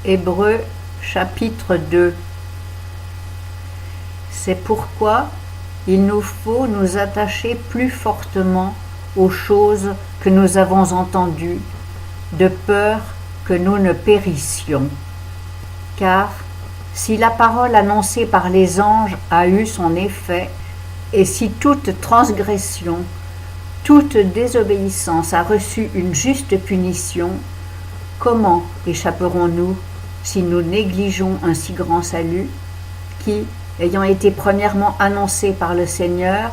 Hébreux chapitre 2. C'est pourquoi il nous faut nous attacher plus fortement aux choses que nous avons entendues, de peur que nous ne périssions. Car si la parole annoncée par les anges a eu son effet, et si toute transgression, toute désobéissance a reçu une juste punition, comment échapperons-nous si nous négligeons un si grand salut, qui, ayant été premièrement annoncé par le Seigneur,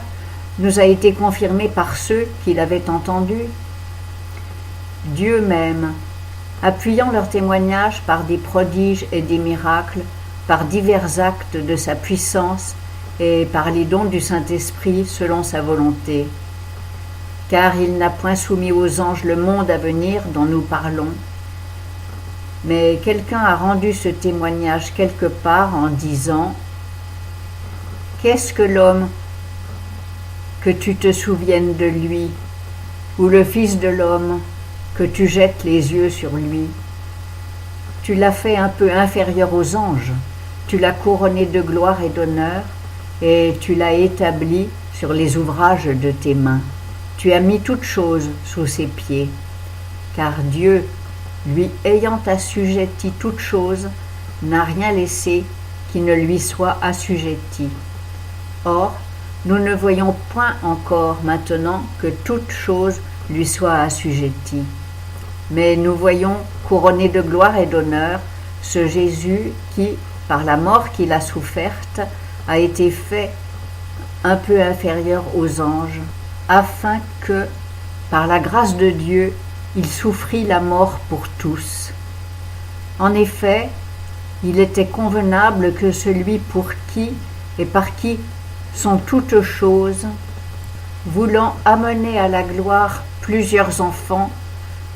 nous a été confirmé par ceux qui l'avaient entendu? Dieu même, appuyant leur témoignage par des prodiges et des miracles, par divers actes de sa puissance et par les dons du Saint-Esprit selon sa volonté. Car il n'a point soumis aux anges le monde à venir dont nous parlons. Mais quelqu'un a rendu ce témoignage quelque part en disant « Qu'est-ce que l'homme que tu te souviennes de lui, ou le Fils de l'homme que tu jettes les yeux sur lui? Tu l'as fait un peu inférieur aux anges, tu l'as couronné de gloire et d'honneur, et tu l'as établi sur les ouvrages de tes mains. Tu as mis toutes choses sous ses pieds, car Dieu, lui ayant assujetti toutes choses, n'a rien laissé qui ne lui soit assujetti. Or, nous ne voyons point encore maintenant que toute chose lui soit assujettie. Mais nous voyons couronné de gloire et d'honneur ce Jésus qui, par la mort qu'il a soufferte, a été fait un peu inférieur aux anges, afin que, par la grâce de Dieu, il souffrit la mort pour tous. En effet, il était convenable que celui pour qui et par qui sont toutes choses, voulant amener à la gloire plusieurs enfants,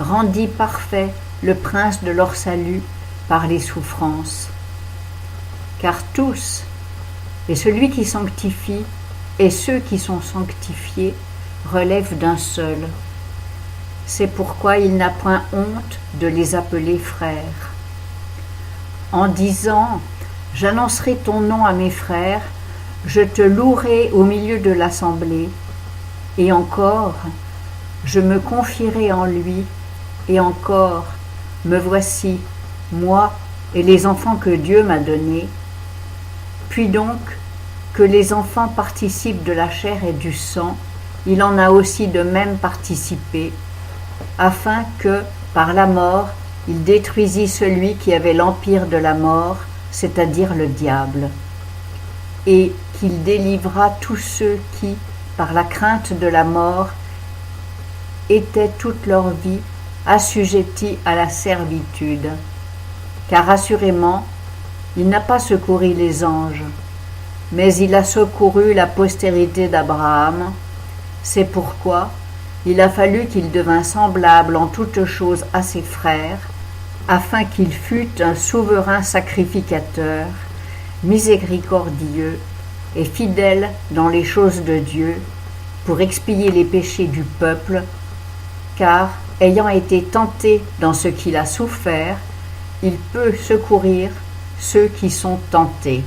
rendit parfait le prince de leur salut par les souffrances. Car tous, et celui qui sanctifie, et ceux qui sont sanctifiés, relèvent d'un seul. C'est pourquoi il n'a point honte de les appeler frères. En disant « J'annoncerai ton nom à mes frères, je te louerai au milieu de l'assemblée, et encore, je me confierai en lui, et encore, me voici, moi et les enfants que Dieu m'a donnés. Puis donc, que les enfants participent de la chair et du sang, il en a aussi de même participé, afin que, par la mort, il détruisit celui qui avait l'empire de la mort, c'est-à-dire le diable, et qu'il délivra tous ceux qui, par la crainte de la mort, étaient toute leur vie assujettis à la servitude. Car assurément, il n'a pas secouru les anges, mais il a secouru la postérité d'Abraham. C'est pourquoi il a fallu qu'il devînt semblable en toutes choses à ses frères, afin qu'il fût un souverain sacrificateur, miséricordieux et fidèle dans les choses de Dieu, pour expier les péchés du peuple, car, ayant été tenté dans ce qu'il a souffert, il peut secourir ceux qui sont tentés.